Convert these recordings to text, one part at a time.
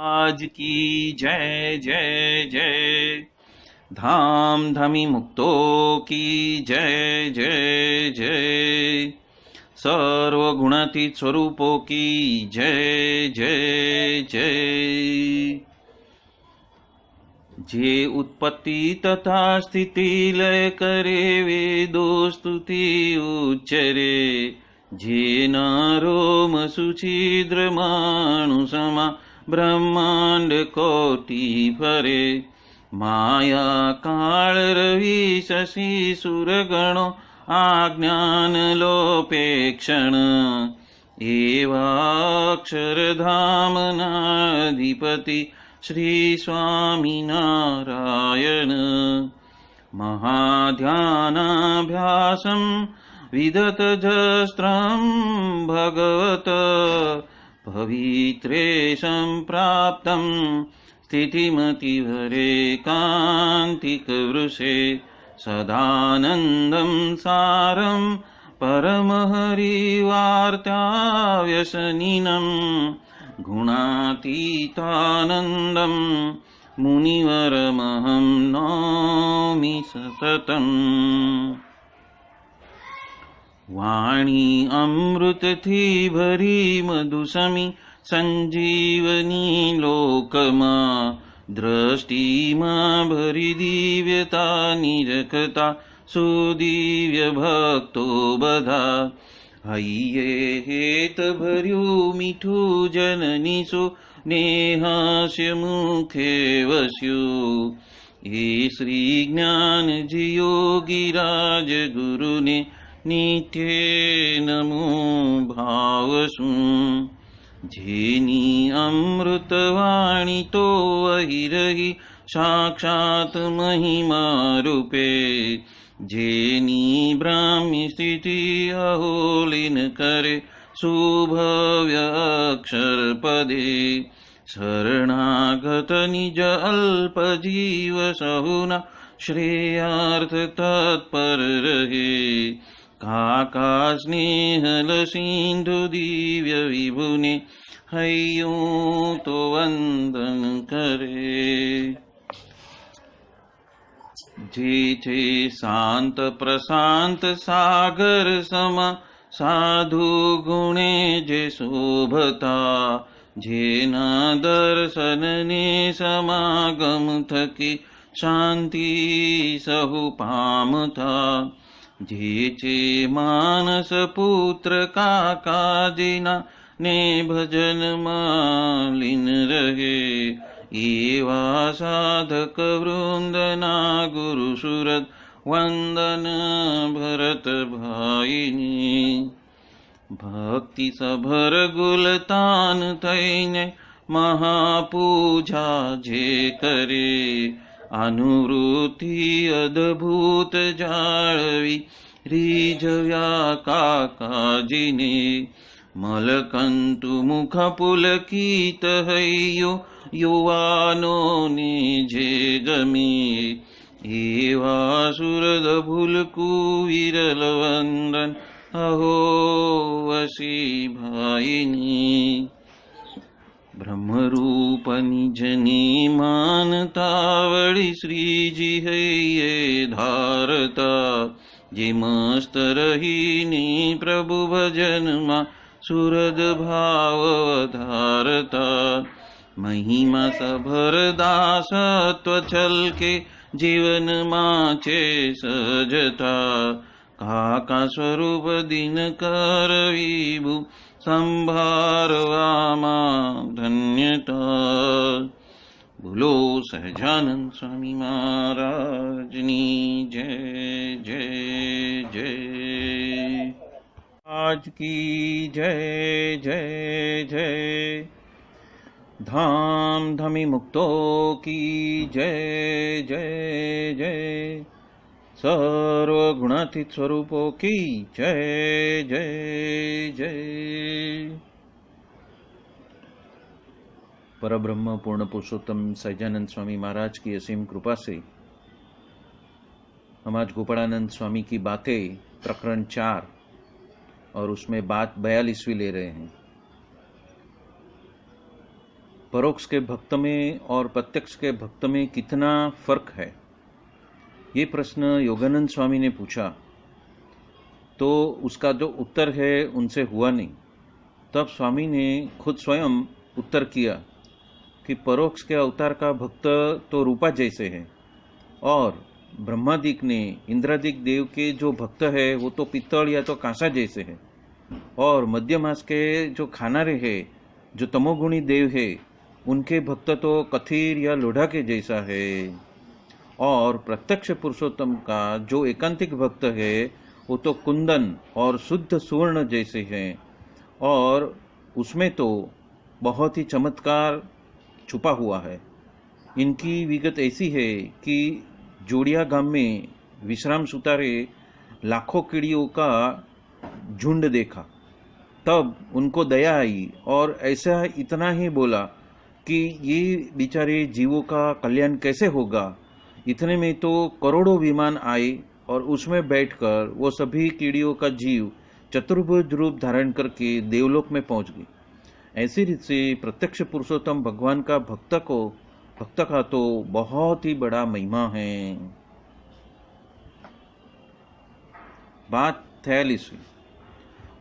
आज की जय जय जय। धाम धमी मुक्तो की जय जय जय। सर्वगुणातीत स्वरूपों की जय जय जय। जे उत्पत्ति तथा स्थिति लय करे वेदो स्तुति उच्चरे। जे नारोम सुचिद्र मानुषमा ब्रह्मांड कोटि फरे। माया काल रवि शशि सुरगणो आज्ञान लोपेक्षण। एवाक्षरधामनाधिपति श्री स्वामी नारायण। महाध्यानाभ्यासं विदतजस्त्रं भगवत पवित्रे सम्प्राप्तं स्थितिमतिवरे कान्तिकवृषे। सदानन्दं सारं परमहरिवार्ताव्यसनिनं। गुणातीतानन्दं मुनिवरमहं नौमि सततम्। वाणी अमृत थी भरी मधुसमी संजीवनी लोकमा। दृष्टि मां भरी दिव्यता निरखता सुदिव्य भक्तो बधा। हइये हेत भर्यु मीठू जननीसु नेहास्य मुखे वस्यु। हे श्री ज्ञान जी योगीराज गुरु ने नित्य नमो भावसु। जेनी अमृतवाणी तो वही रही साक्षात महिमा रूपे। जेनी ब्राह्मी स्थिति अहोलिन करे सुभव्य अक्षर पदे। शरणागत निज अल्प जीव सहुना श्रेयार्थ तत्पर रहे। काका स्नेहल सिंधु दिव्य विभुने हयो तो वंदन करे। जे शांत प्रशांत सागर समा साधु गुणे जे शोभता। जेना दर्शन ने समागम थकी शांति सहु पामता। जेचे मानस पुत्र काका जिना ने भजन मालिन रहे। एवा साधक वृंदना गुरु सुरत वंदन भरत भाईनी। भक्ति सभर गुलतान थईने महापूजा जे करे। अनुवृत्ति अद्भुत जाळवी रिझव्या काकाजीने। मलकंतु मुख पुलकित हयो युवानो ने जे गमे। एवा सुरद भूलकु विरल वंदन अहो वसी भाईनी। ब्रह्मरूप निजने मानतावळी श्रीजी हये धारता। जे मस्त रहीने प्रभु भजन मा सुरद भाव धारता। महिमा सभर दासत्व छलके जीवन माचे सजता। काका स्वरूप दिनकर विभु संभारवामा धन्यता। बोलो सहजानंद स्वामी महाराजनी जय जय जय। आज की जय जय जय। धाम धमी मुक्तो की जय जय जय। सर्वगुणातीत स्वरूपों की जय जय जय। परब्रह्म पूर्ण पुरुषोत्तम सहजानंद स्वामी महाराज की असीम कृपा से हम आज गोपालानंद स्वामी की बातें प्रकरण 4 और उसमें बात 42वीं ले रहे हैं। परोक्ष के भक्त में और प्रत्यक्ष के भक्त में कितना फर्क है, ये प्रश्न योगानंद स्वामी ने पूछा। तो उसका जो उत्तर है उनसे हुआ नहीं। तब स्वामी ने खुद स्वयं उत्तर किया कि परोक्ष के अवतार का भक्त तो रूपा जैसे है, और ब्रह्मादिक ने इंद्रादिक देव के जो भक्त है वो तो पित्तल या तो कांसा जैसे है, और मध्य मास के जो खानारे है, जो तमोगुणी देव है, उनके भक्त तो कथीर या लोढ़ा के जैसा है। और प्रत्यक्ष पुरुषोत्तम का जो एकांतिक भक्त है वो तो कुंदन और शुद्ध सुवर्ण जैसे हैं, और उसमें तो बहुत ही चमत्कार छुपा हुआ है। इनकी विगत ऐसी है कि जोड़िया गांव में विश्राम सुतारे लाखों कीड़ियों का झुंड देखा। तब उनको दया आई और ऐसा इतना ही बोला कि ये बेचारे जीवों का कल्याण कैसे होगा। इतने में तो करोड़ों विमान आए और उसमें बैठकर वो सभी कीड़ियों का जीव चतुर्भुज रूप धारण करके देवलोक में पहुंच गए। ऐसी रीत से प्रत्यक्ष पुरुषोत्तम भगवान का भक्त का तो बहुत ही बड़ा महिमा है। बात 43वीं।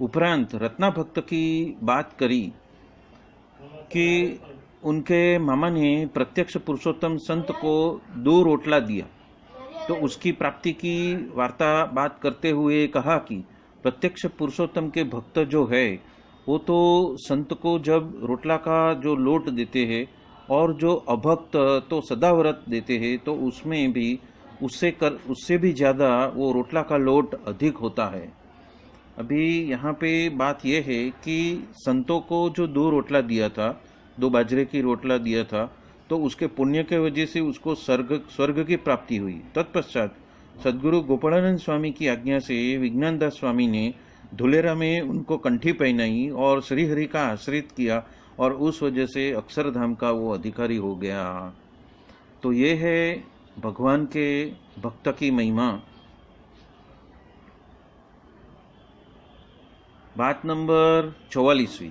उपरांत रत्ना भक्त की बात करी कि उनके मामा ने प्रत्यक्ष पुरुषोत्तम संत को 2 रोटला दिया। तो उसकी प्राप्ति की वार्ता बात करते हुए कहा कि प्रत्यक्ष पुरुषोत्तम के भक्त जो है वो तो संत को जब रोटला का जो लोट देते हैं, और जो अभक्त तो सदाव्रत देते हैं, तो उसमें भी उससे भी ज़्यादा वो रोटला का लोट अधिक होता है। अभी यहाँ पे बात यह है कि संतों को जो 2 रोटला दिया था, 2 बाजरे की रोटला दिया था, तो उसके पुण्य के वजह से उसको स्वर्ग की प्राप्ति हुई। तत्पश्चात सद्गुरु गोपालानंद स्वामी की आज्ञा से विज्ञानदास स्वामी ने धुलेरा में उनको कंठी पहनाई और श्रीहरि का आश्रित किया, और उस वजह से अक्षरधाम का वो अधिकारी हो गया। तो ये है भगवान के भक्त की महिमा। बात नंबर 44वीं।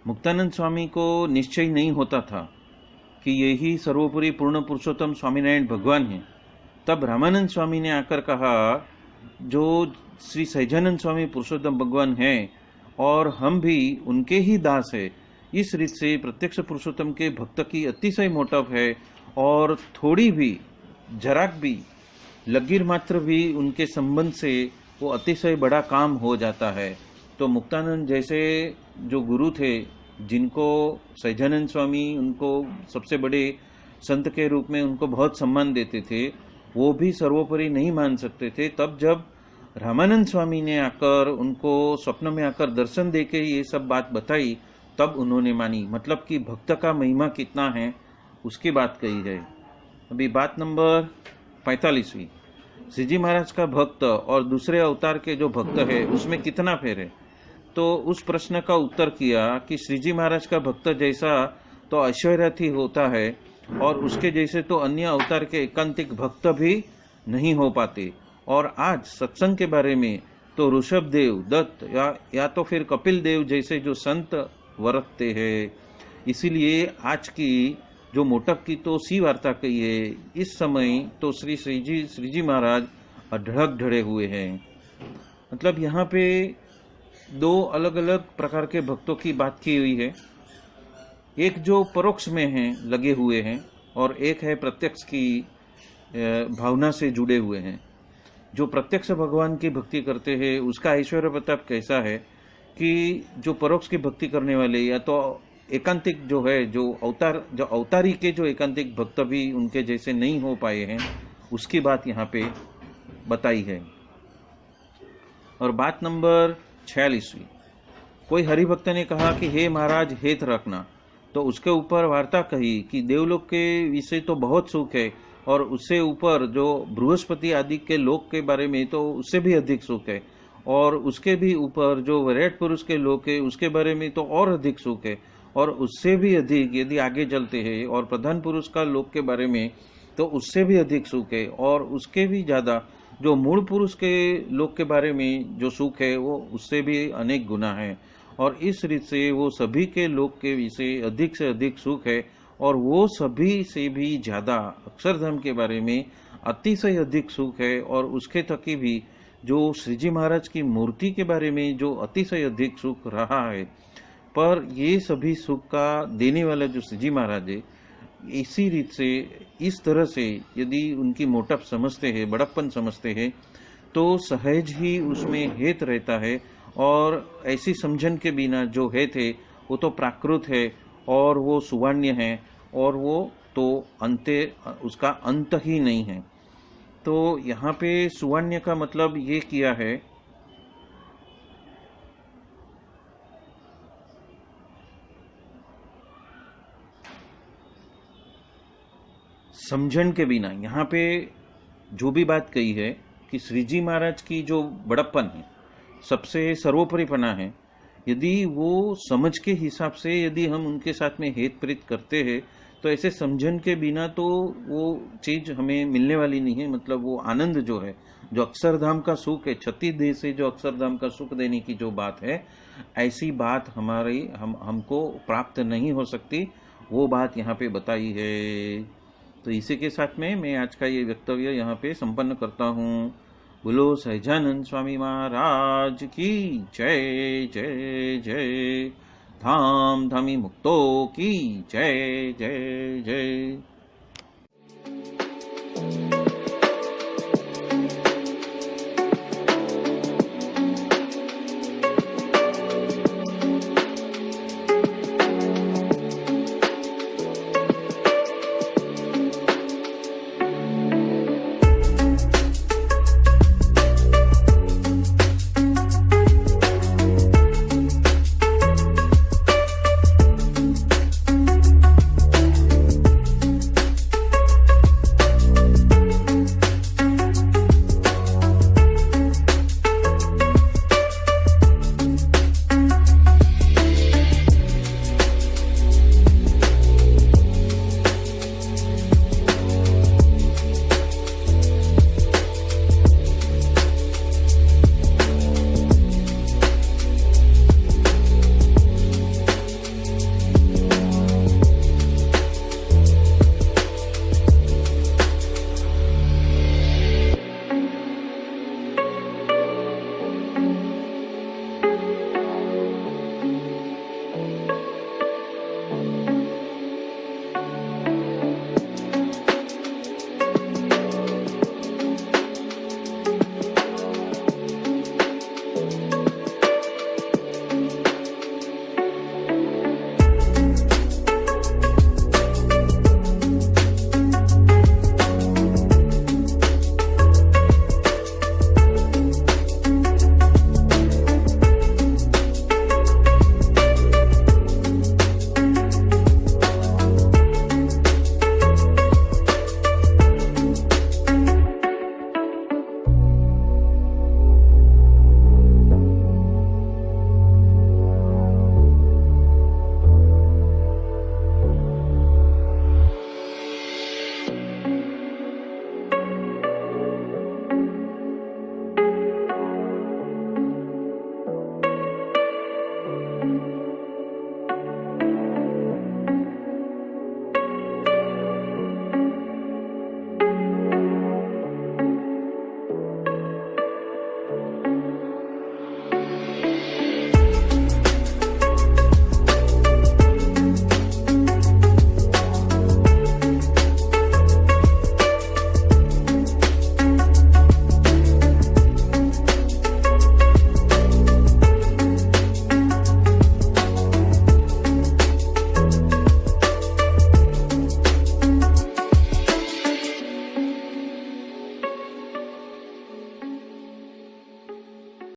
मुक्तानंद स्वामी को निश्चय नहीं होता था कि यही सर्वोपरि पूर्ण पुरुषोत्तम स्वामीनारायण भगवान है। तब रामानंद स्वामी ने आकर कहा, जो श्री सहजानंद स्वामी पुरुषोत्तम भगवान हैं और हम भी उनके ही दास है। इस रीत से प्रत्यक्ष पुरुषोत्तम के भक्त की अतिशय मोटव है, और थोड़ी भी जराक भी लकीर मात्र भी उनके संबंध से वो अतिशय बड़ा काम हो जाता है। तो मुक्तानंद जैसे जो गुरु थे, जिनको सहजानंद स्वामी उनको सबसे बड़े संत के रूप में उनको बहुत सम्मान देते थे, वो भी सर्वोपरि नहीं मान सकते थे। तब जब रामानंद स्वामी ने आकर उनको स्वप्न में आकर दर्शन देके ये सब बात बताई, तब उन्होंने मानी। मतलब कि भक्त का महिमा कितना है उसकी बात कही है। अभी बात नंबर 45वीं। श्रीजी महाराज का भक्त और दूसरे अवतार के जो भक्त है उसमें कितना फेर है। तो उस प्रश्न का उत्तर किया कि श्रीजी महाराज का भक्त जैसा तो ऐश्वर्यार्थी होता है, और उसके जैसे तो अन्य अवतार के एकांतिक भक्त भी नहीं हो पाते। और आज सत्संग के बारे में तो ऋषभ देव, दत्त या तो फिर कपिल देव जैसे जो संत वरतते हैं। इसीलिए आज की जो मोटक की तो सी वार्ता कही है, इस समय तो श्रीजी महाराज अढड़क ढड़े हुए हैं। मतलब यहाँ पे 2 अलग अलग प्रकार के भक्तों की बात की हुई है। एक जो परोक्ष में हैं, लगे हुए हैं, और एक है प्रत्यक्ष की भावना से जुड़े हुए हैं। जो प्रत्यक्ष भगवान की भक्ति करते हैं उसका ऐश्वर्य प्रताप कैसा है कि जो परोक्ष की भक्ति करने वाले या तो एकांतिक जो है, जो अवतारी के जो एकांतिक भक्त भी उनके जैसे नहीं हो पाए हैं, उसकी बात यहाँ पे बताई है। और बात नंबर 46वीं। कोई हरिभक्त ने कहा कि हे महाराज हेत रखना। तो उसके ऊपर वार्ता कही कि देवलोक के विषय तो बहुत सुख है, और उससे ऊपर जो बृहस्पति आदि के लोक के बारे में तो उससे भी अधिक सुख है, और उसके भी ऊपर जो विराट पुरुष के लोक है उसके बारे में तो और अधिक सुख है, और उससे भी अधिक यदि आगे चलते हैं और प्रधान पुरुष का लोक के बारे में तो उससे भी अधिक सुख है, और उसके भी ज़्यादा जो मूल पुरुष के लोक के बारे में जो सुख है वो उससे भी अनेक गुना है। और इस रीत से वो सभी के लोक के विषय अधिक से अधिक सुख है, और वो सभी से भी ज्यादा अक्षरधाम के बारे में अतिशय अधिक सुख है। और उसके थकी भी जो श्री जी महाराज की मूर्ति के बारे में जो अतिशय अधिक सुख रहा है, पर ये सभी सुख का देने वाला जो श्री जी महाराज है, इसी रीत से इस तरह से यदि उनकी मोटप समझते हैं, बड़प्पन समझते हैं, तो सहज ही उसमें हेत रहता है। और ऐसी समझन के बिना जो हेत है वो तो प्राकृत है और वो सुवर्ण्य है, और वो तो अंत्य उसका अंत ही नहीं है। तो यहाँ पे सुवर्ण्य का मतलब ये किया है समझन के बिना। यहाँ पे जो भी बात कही है कि श्री जी महाराज की जो बड़प्पन है, सबसे सर्वोपरिपना है, यदि वो समझ के हिसाब से यदि हम उनके साथ में हेत प्रीत करते हैं, तो ऐसे समझन के बिना तो वो चीज हमें मिलने वाली नहीं है। मतलब वो आनंद जो है, जो अक्षरधाम का सुख है, 36 देह से जो अक्षरधाम का सुख देने की जो बात है, ऐसी बात हमको प्राप्त नहीं हो सकती। वो बात यहाँ पे बताई है। तो इसी के साथ में मैं आज का ये वक्तव्य यहाँ पे संपन्न करता हूँ। बोलो सहजानंद स्वामी महाराज की जय जय जय। धाम धामी मुक्तो की जय जय जय।